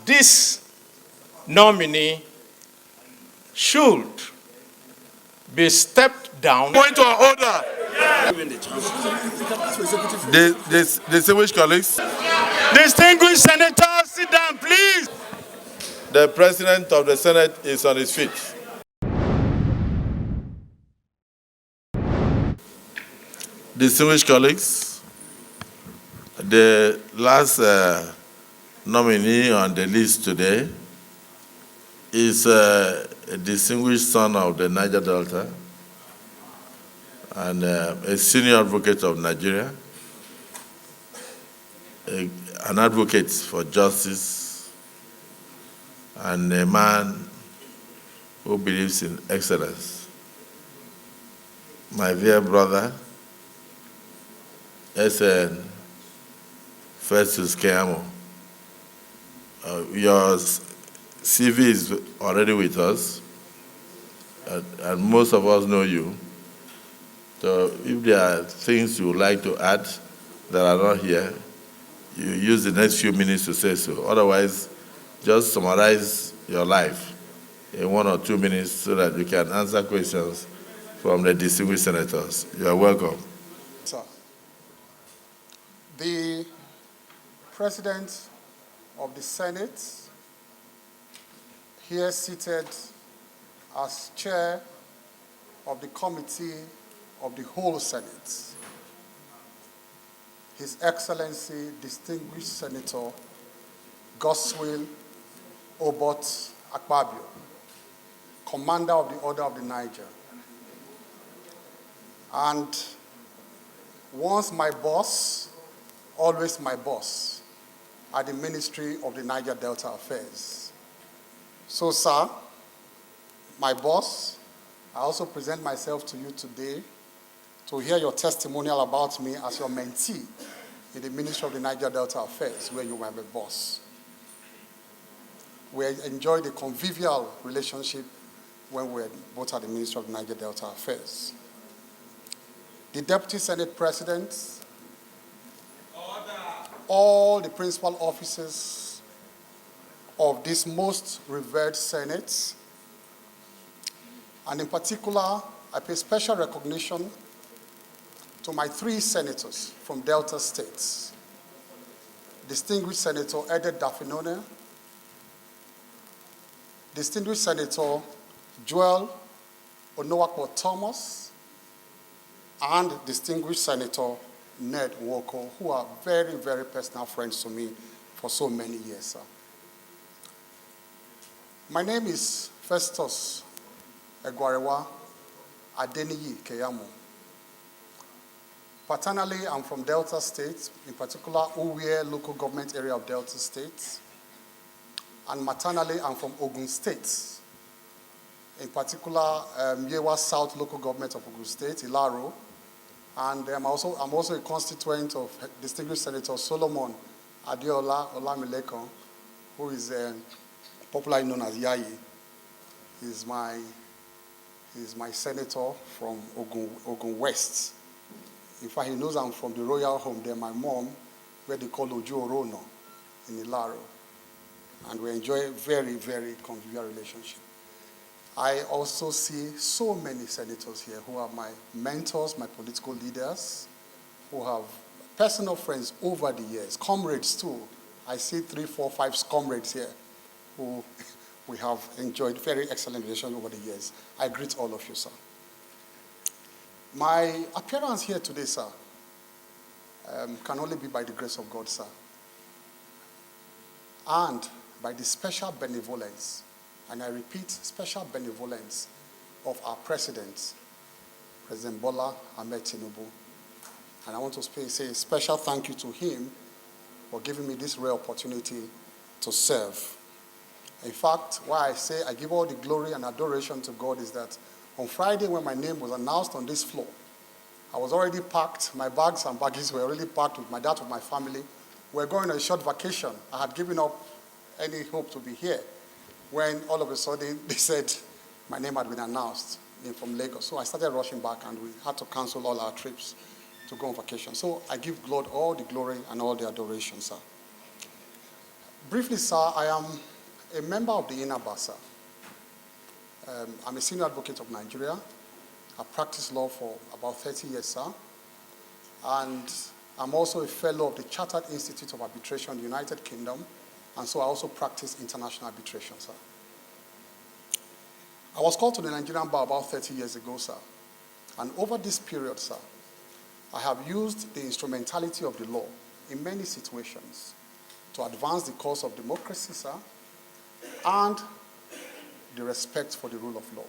This nominee should be stepped down. Point of order. Distinguished colleagues. Distinguished Senator, sit down, please. The President of the Senate is on his feet. Distinguished colleagues, the last nominee on the list today is a distinguished son of the Niger Delta and a senior advocate of Nigeria, an advocate for justice, and a man who believes in excellence. My dear brother, SN Festus Keyamo, your CV is already with us, and most of us know you. So if there are things you would like to add that are not here, you use the next few minutes to say so. Otherwise, just summarize your life in 1 or 2 minutes so that you can answer questions from the distinguished senators. You are welcome. Sir, the President of the Senate, here seated as chair of the Committee of the whole Senate, His Excellency, Distinguished Senator Godswill Obot Akpabio, Commander of the Order of the Niger, and once my boss, always my boss, at the Ministry of the Niger Delta Affairs. So, sir, my boss, I also present myself to you today to hear your testimonial about me as your mentee in the Ministry of the Niger Delta Affairs, where you were a boss. We enjoyed a convivial relationship when we were both at the Ministry of the Niger Delta Affairs. The Deputy Senate President, all the principal officers of this most revered Senate, and in particular, I pay special recognition to my 3 senators from Delta states. Distinguished Senator Ede Dafinone, Distinguished Senator Joel Onowakpo Thomas, and Distinguished Senator Ned Nwoko, who are very, very personal friends to me for so many years, sir. My name is Festus Egwarewa Adeniyi Keyamo. Paternally, I'm from Delta State, in particular, Uwe local government area of Delta State. And maternally, I'm from Ogun State, in particular, Yewa South local government of Ogun State, Ilaro. And I'm also a constituent of Distinguished Senator Solomon Adeola Olamilekon, who is popularly known as Yayi. He's my senator from Ogun West. In fact, he knows I'm from the royal home there, my mom, where they call Oju Orono in Ilaro. And we enjoy a very, very convivial relationship. I also see so many senators here who are my mentors, my political leaders, who have personal friends over the years, comrades too. I see 3, 4, 5 comrades here who we have enjoyed very excellent relations over the years. I greet all of you, sir. My appearance here today, sir, can only be by the grace of God, sir, and by the special benevolence, and I repeat, special benevolence of our President, President Bola Ahmed Tinubu. And I want to say a special thank you to him for giving me this rare opportunity to serve. In fact, why I say I give all the glory and adoration to God is that on Friday when my name was announced on this floor, I was already packed, my bags and baggies were already packed with with my family. We were going on a short vacation. I had given up any hope to be here when all of a sudden they said my name had been announced from Lagos. So I started rushing back and we had to cancel all our trips to go on vacation. So I give God all the glory and all the adoration, sir. Briefly, sir, I am a member of the INABA, sir. I'm a senior advocate of Nigeria. I practiced law for about 30 years, sir. And I'm also a fellow of the Chartered Institute of Arbitration in the United Kingdom. And so I also practice international arbitration, sir. I was called to the Nigerian bar about 30 years ago, sir. And over this period, sir, I have used the instrumentality of the law in many situations to advance the cause of democracy, sir, and the respect for the rule of law.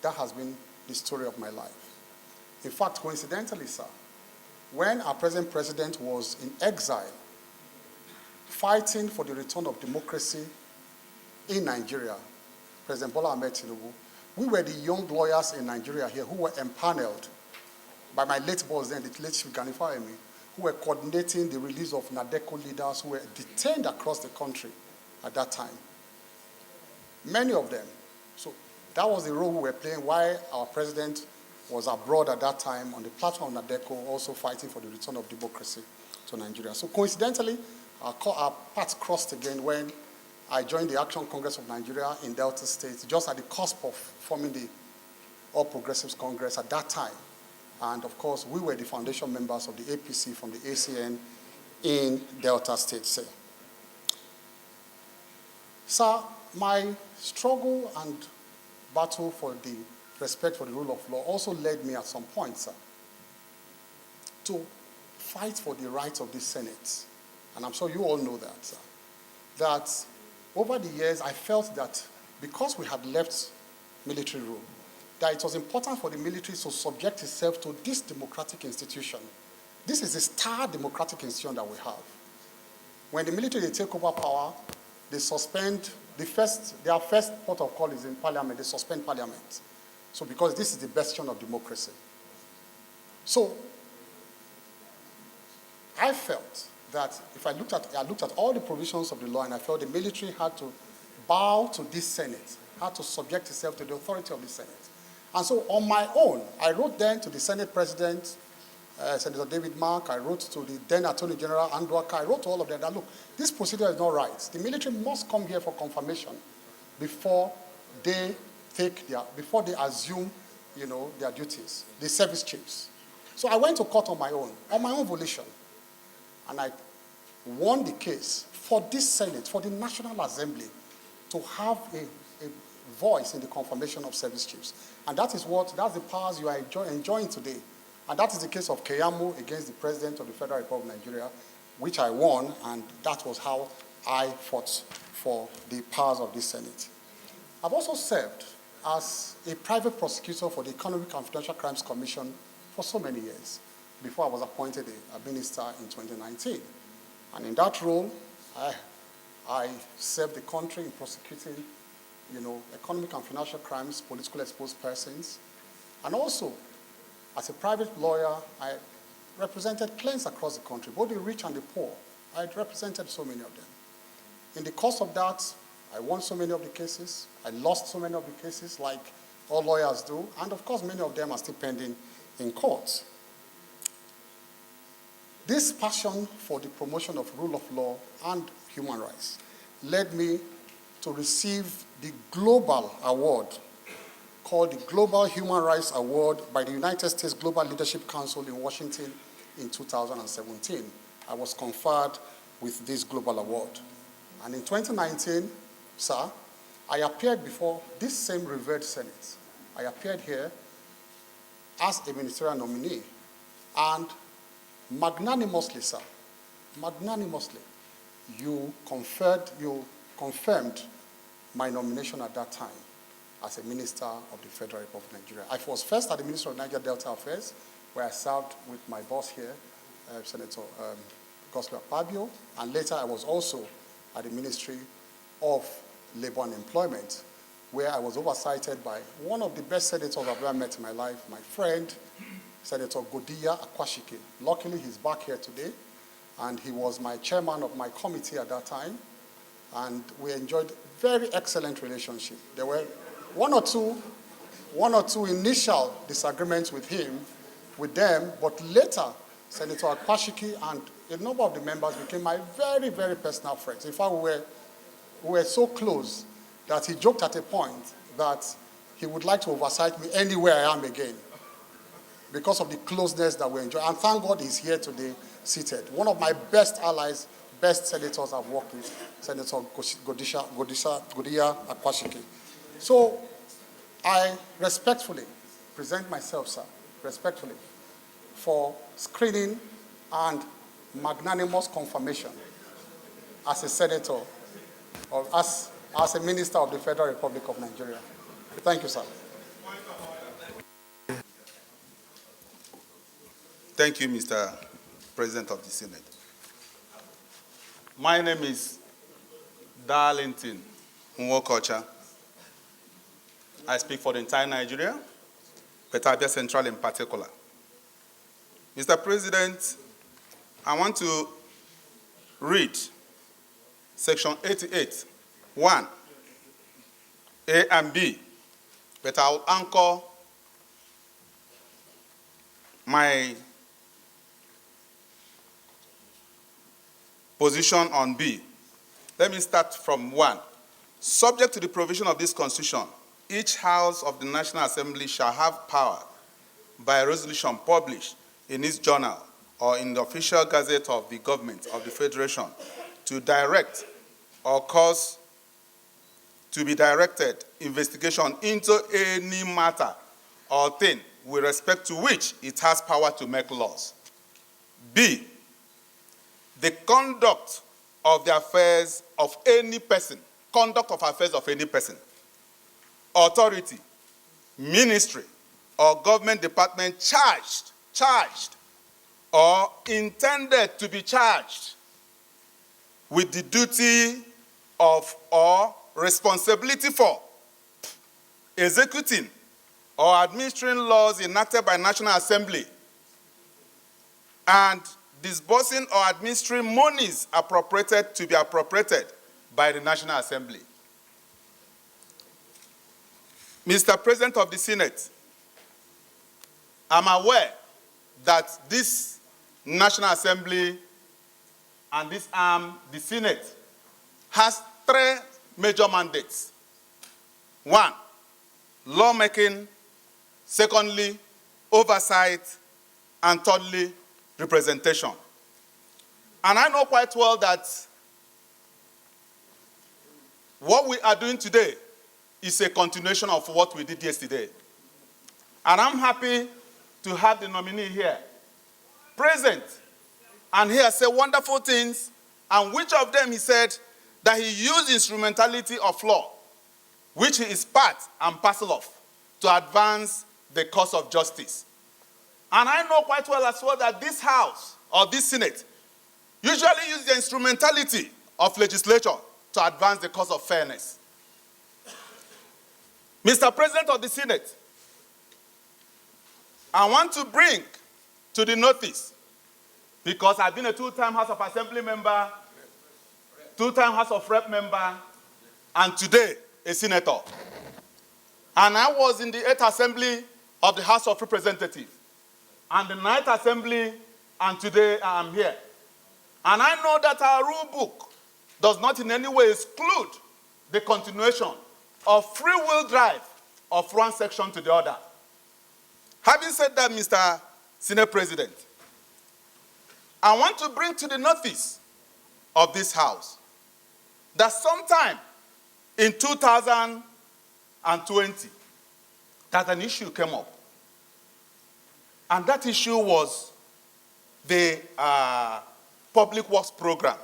That has been the story of my life. In fact, coincidentally, sir, when our present president was in exile, fighting for the return of democracy in Nigeria, President Bola Ahmed Tinubu, we were the young lawyers in Nigeria here who were empaneled by my late boss then, the late Chief Ganifa Emi, who were coordinating the release of NADECO leaders who were detained across the country at that time. Many of them. So that was the role we were playing while our president was abroad at that time on the platform of NADECO, also fighting for the return of democracy to Nigeria. So coincidentally, our paths crossed again when I joined the Action Congress of Nigeria in Delta State, just at the cusp of forming the All Progressives Congress at that time. And of course, we were the foundation members of the APC from the ACN in Delta State, sir. Sir, my struggle and battle for the respect for the rule of law also led me at some point, sir, to fight for the rights of the Senate. And I'm sure you all know that, sir. That over the years, I felt that because we had left military rule, that it was important for the military to subject itself to this democratic institution. This is a star democratic institution that we have. When the military they take over power, they suspend their first port of call is in parliament. They suspend parliament. So because this is the bastion of democracy. So I felt that if I looked at all the provisions of the law, and I felt the military had to bow to this Senate, had to subject itself to the authority of the Senate. And so on my own, I wrote then to the Senate President, Senator David Mark, I wrote to the then Attorney General Andwaka, I wrote to all of them that, look, this procedure is not right. The military must come here for confirmation before they assume, their duties, the service chiefs. So I went to court on my own volition. And I won the case for this Senate, for the National Assembly, to have a voice in the confirmation of service chiefs. And that's the powers you are enjoying today. And that is the case of Keyamo against the President of the Federal Republic of Nigeria, which I won, and that was how I fought for the powers of this Senate. I've also served as a private prosecutor for the Economic and Financial Crimes Commission for so many years, before I was appointed a minister in 2019. And in that role, I served the country in prosecuting, economic and financial crimes, politically exposed persons. And also, as a private lawyer, I represented clients across the country, both the rich and the poor. I represented so many of them. In the course of that, I won so many of the cases. I lost so many of the cases, like all lawyers do. And of course, many of them are still pending in court. This passion for the promotion of rule of law and human rights led me to receive the global award called the Global Human Rights Award by the United States Global Leadership Council in Washington in 2017. I was conferred with this global award. And in 2019, sir, I appeared before this same revered Senate. I appeared here as a ministerial nominee. And magnanimously, sir, magnanimously, you confirmed my nomination at that time as a minister of the Federal Republic of Nigeria. I was first at the Ministry of Niger Delta Affairs, where I served with my boss here, Senator Gospel Pabio, and later I was also at the Ministry of Labor and Employment, where I was oversighted by one of the best senators I've ever met in my life, my friend, Senator Godiya Akwashike. Luckily, he's back here today, and he was my chairman of my committee at that time, and we enjoyed very excellent relationship. There were one or two initial disagreements with them, but later, Senator Akwashike and a number of the members became my very, very personal friends. In fact, we were we were so close that he joked at a point that he would like to oversight me anywhere I am again because of the closeness that we enjoy. And thank God he's here today, seated. One of my best allies, best senators I've worked with, Senator Godiya Akwashiki. So I respectfully present myself, sir, respectfully, for screening and magnanimous confirmation as a senator or as a minister of the Federal Republic of Nigeria. Thank you, sir. Thank you, Mr. President of the Senate. My name is Darlington Nwokocha. I speak for the entire Nigeria, but Abia Central in particular. Mr. President, I want to read Section 88, 1, A and B, but I will anchor my position on B. Let me start from 1. Subject to the provision of this Constitution, each House of the National Assembly shall have power by resolution published in its journal or in the official gazette of the government of the Federation to direct or cause to be directed investigation into any matter or thing with respect to which it has power to make laws. B, the conduct of the affairs of any person, authority, ministry, or government department charged or intended to be charged with the duty of or responsibility for executing or administering laws enacted by National Assembly and disbursing or administering monies appropriated to be appropriated by the National Assembly. Mr. President of the Senate, I'm aware that this National Assembly and this arm, the Senate, has 3 major mandates. 1, lawmaking. Secondly, oversight. And thirdly, representation. And I know quite well that what we are doing today is a continuation of what we did yesterday. And I'm happy to have the nominee here, present. And he has said wonderful things, and which of them he said that he used instrumentality of law, which he is part and parcel of, to advance the cause of justice. And I know quite well as well that this House, or this Senate, usually uses the instrumentality of legislature to advance the cause of fairness. Mr. President of the Senate, I want to bring to the notice, because I've been a 2-time House of Assembly member, 2-time House of Rep member, and today a senator. And I was in the 8th Assembly of the House of Representatives, and the 9th Assembly, and today I am here. And I know that our rule book does not in any way exclude the continuation of free-will drive of one section to the other. Having said that, Mr. Senate President, I want to bring to the notice of this House that sometime in 2020, that an issue came up. And that issue was the Public Works Program.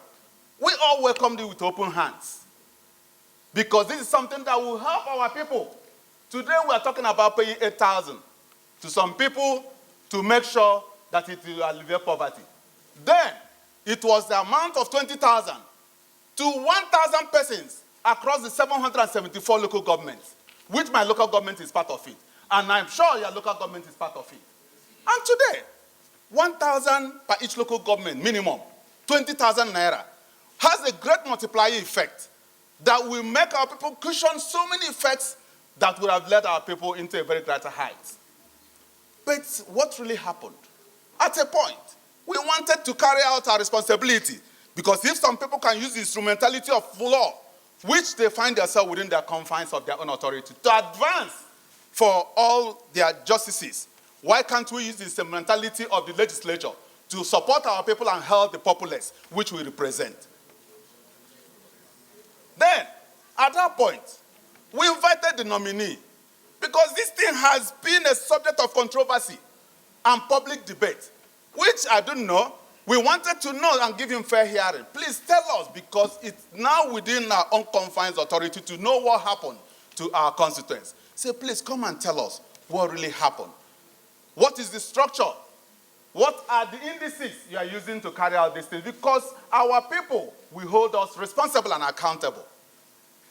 We all welcomed it with open hands, because this is something that will help our people. Today we are talking about paying 8,000 to some people to make sure that it will alleviate poverty. Then it was the amount of 20,000 to 1,000 persons across the 774 local governments, which my local government is part of it. And I'm sure your local government is part of it. And today, 1,000 per each local government minimum, 20,000 naira, has a great multiplier effect that will make our people cushion so many effects that would have led our people into a very greater height. But what really happened? At a point, we wanted to carry out our responsibility, because if some people can use the instrumentality of law which they find themselves within their confines of their own authority, to advance for all their justices. Why can't we use the instrumentality of the legislature to support our people and help the populace, which we represent? Then, at that point, we invited the nominee, because this thing has been a subject of controversy and public debate, which I don't know. We wanted to know and give him fair hearing. Please tell us, because it's now within our own confines authority to know what happened to our constituents. Say, please come and tell us what really happened. What is the structure? What are the indices you are using to carry out these things? Because our people will hold us responsible and accountable.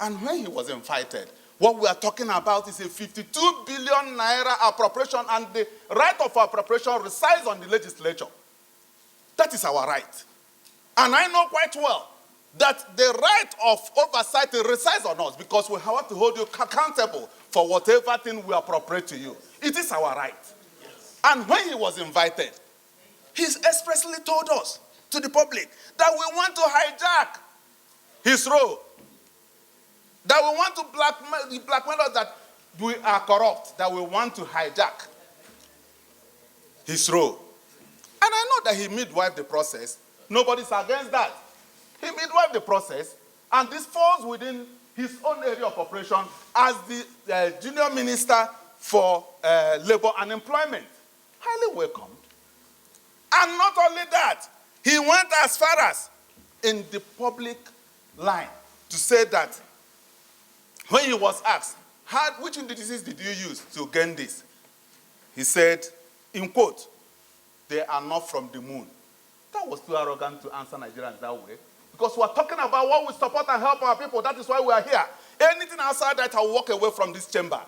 And when he was invited, what we are talking about is a 52 billion naira appropriation, and the right of appropriation resides on the legislature. That is our right. And I know quite well that the right of oversight resides on us, because we have to hold you accountable for whatever thing we appropriate to you. It is our right. Yes. And when he was invited, he expressly told us, to the public, that we want to hijack his role. That we want to blackmail us, that we are corrupt, that we want to hijack his role. And I know that he midwifed the process. Nobody's against that. He midwifed the process, and this falls within his own area of operation as the junior minister for labor and employment. Highly welcomed. And not only that, he went as far as in the public line to say that when he was asked, which indices did you use to gain this? He said, in quote, they are not from the moon. That was too arrogant to answer Nigerians that way. Because we are talking about what we support and help our people. That is why we are here. Anything outside that, I will walk away from this chamber.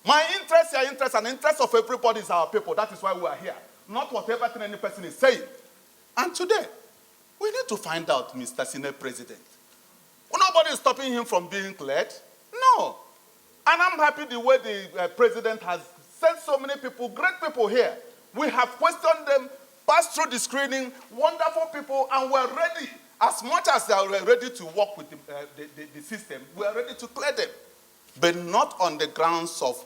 My interest, your interest, and the interest of everybody is our people. That is why we are here. Not whatever thing any person is saying. And today, we need to find out, Mr. Senate President. Nobody is stopping him from being cleared. No. And I'm happy the way the president has sent so many people, great people here. We have questioned them, passed through the screening, wonderful people, and we're ready. As much as they are ready to work with the system, we are ready to clear them. But not on the grounds of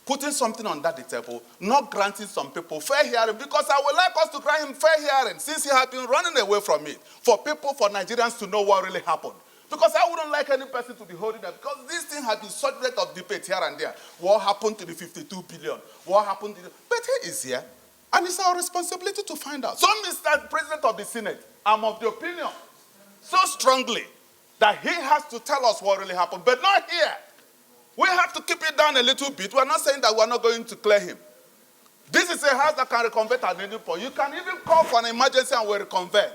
putting something under the table, not granting some people fair hearing, because I would like us to grant him fair hearing, since he has been running away from it, for people, for Nigerians to know what really happened. Because I wouldn't like any person to be holding that, because this thing has been subject of debate here and there. What happened to the 52 billion? What happened to the... But he is here, and it's our responsibility to find out. So, Mr. President of the Senate, I'm of the opinion, so strongly, that he has to tell us what really happened, but not here. We have to keep it down a little bit. We're not saying that we're not going to clear him. This is a house that can reconvert at any point. You can even call for an emergency and we'll reconvert.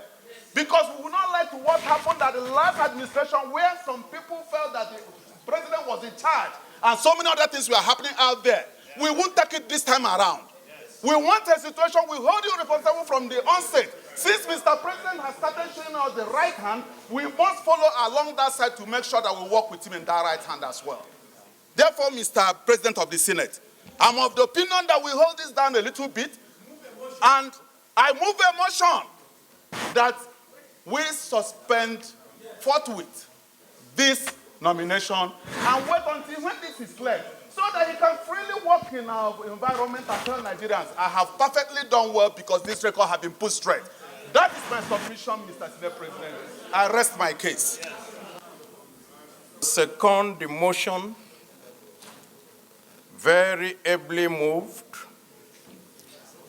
Because we would not like what happened at the last administration, where some people felt that the president was in charge and so many other things were happening out there. We won't take it this time around. We want a situation, we hold you responsible from the onset. Since Mr. President has started showing us the right hand, we must follow along that side to make sure that we work with him in that right hand as well. Therefore, Mr. President of the Senate, I'm of the opinion that we hold this down a little bit, and I move a motion that we suspend forthwith this nomination and wait until when this is cleared, so that he can freely work in our environment and tell Nigerians, I have perfectly done well because this record has been put straight. That is my submission, Mr. Senate President. I rest my case. Second, the motion, very ably moved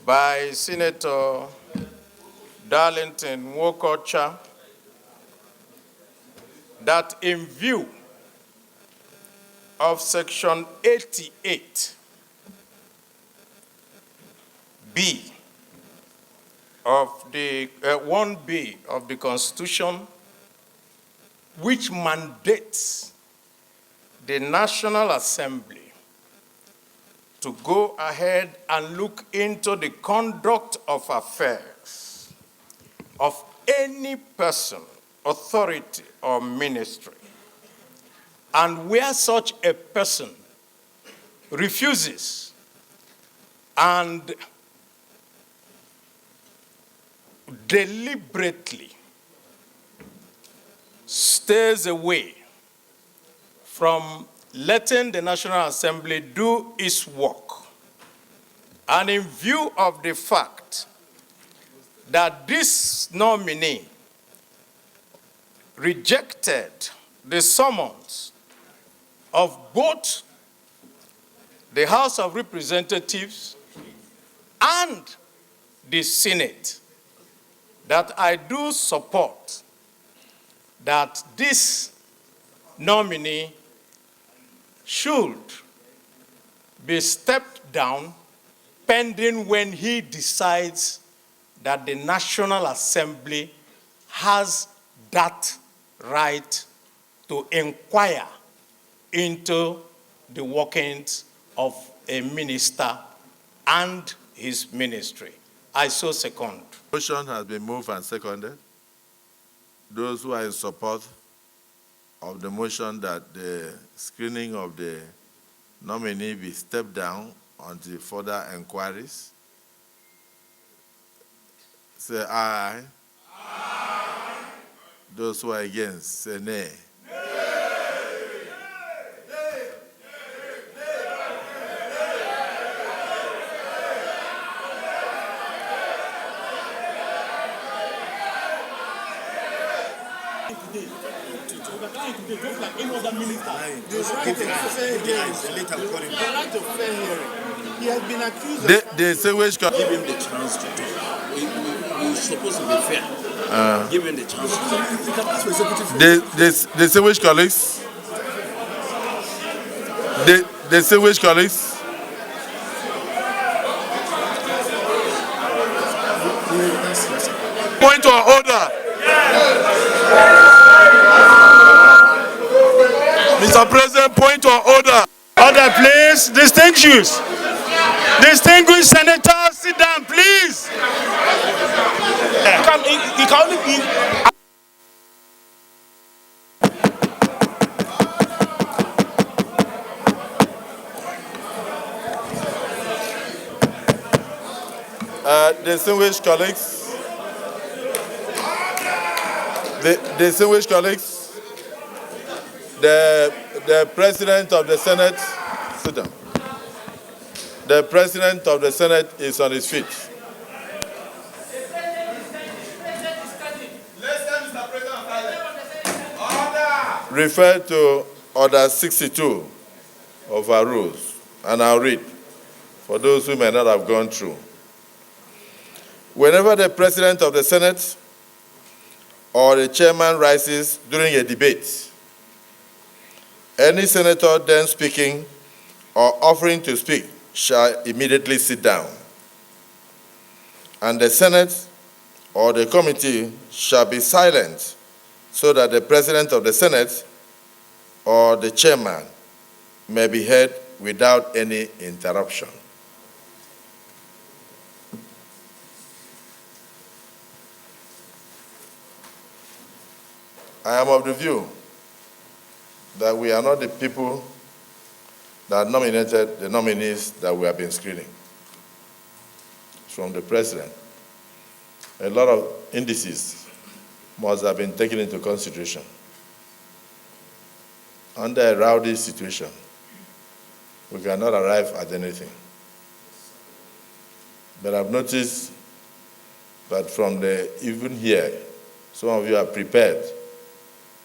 by Senator Darlington Wokocha, that in view of Section 88B of the 1B of the Constitution, which mandates the National Assembly to go ahead and look into the conduct of affairs of any person, authority, or ministry. And where such a person refuses and deliberately stays away from letting the National Assembly do its work, and in view of the fact that this nominee rejected the summons of both the House of Representatives and the Senate, that I do support that this nominee should be stepped down pending when he decides that the National Assembly has that right to inquire into the workings of a minister and his ministry. I so second. Motion has been moved and seconded. Those who are in support of the motion that the screening of the nominee be stepped down until further inquiries, say aye. Aye. Those who are against, say nay. They say which Give him the chance to talk. We're supposed to be fair. Give him the chance to talk. They say which colleagues? They say which colleagues? Point of order. Mr. President, point of order. Order, please. Distinguished senators, sit down, please. He can only be. Distinguished colleagues, the President of the Senate, sit down. The President of the Senate is on his feet. Refer to Order 62 of our rules, and I'll read for those who may not have gone through. Whenever the President of the Senate or the chairman rises during a debate, any senator then speaking or offering to speak shall immediately sit down, and the Senate or the committee shall be silent so that the President of the Senate or the chairman may be heard without any interruption. I am of the view that we are not the people that nominated the nominees that we have been screening. From the president, a lot of indices must have been taken into consideration. Under a rowdy situation, we cannot arrive at anything. But I've noticed that from even here, some of you are prepared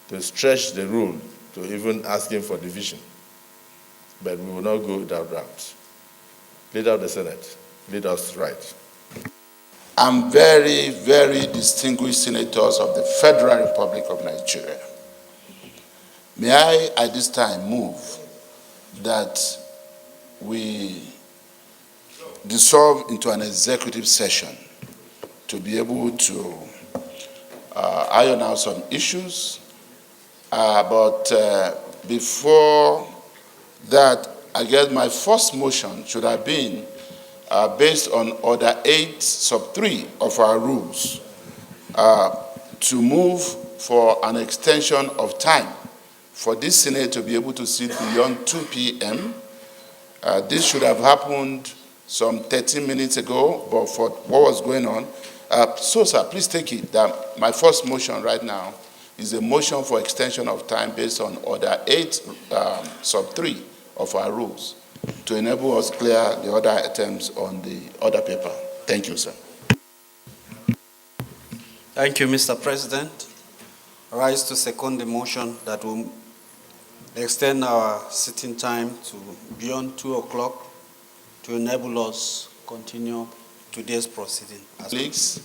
to stretch the rule to even asking for division. But we will not go that route. Leader of the Senate, lead us right. I'm very, very distinguished senators of the Federal Republic of Nigeria. May I, at this time, move that we dissolve into an executive session to be able to iron out some issues. But before that, I guess my first motion should have been based on Order 8 sub 3 of our rules to move for an extension of time for this Senate to be able to sit beyond 2 p.m. This should have happened some 13 minutes ago, but for what was going on. So, sir, please take it that my first motion right now is a motion for extension of time based on Order 8, sub 3 of our rules to enable us clear the other items on the order paper. Thank you, sir. Thank you, Mr. President. I rise to second the motion that will extend our sitting time to beyond 2 o'clock to enable us continue today's proceeding. Colleagues,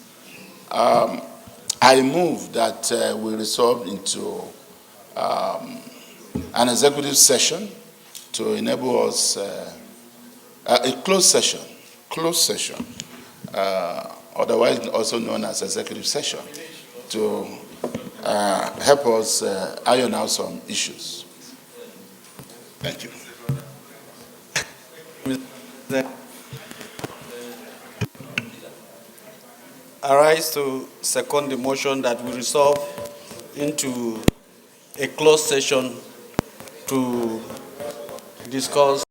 I move that we resolve into an executive session to enable us a closed session, otherwise also known as executive session, to help us iron out some issues. Thank you. I rise to second the motion that we resolve into a closed session to discuss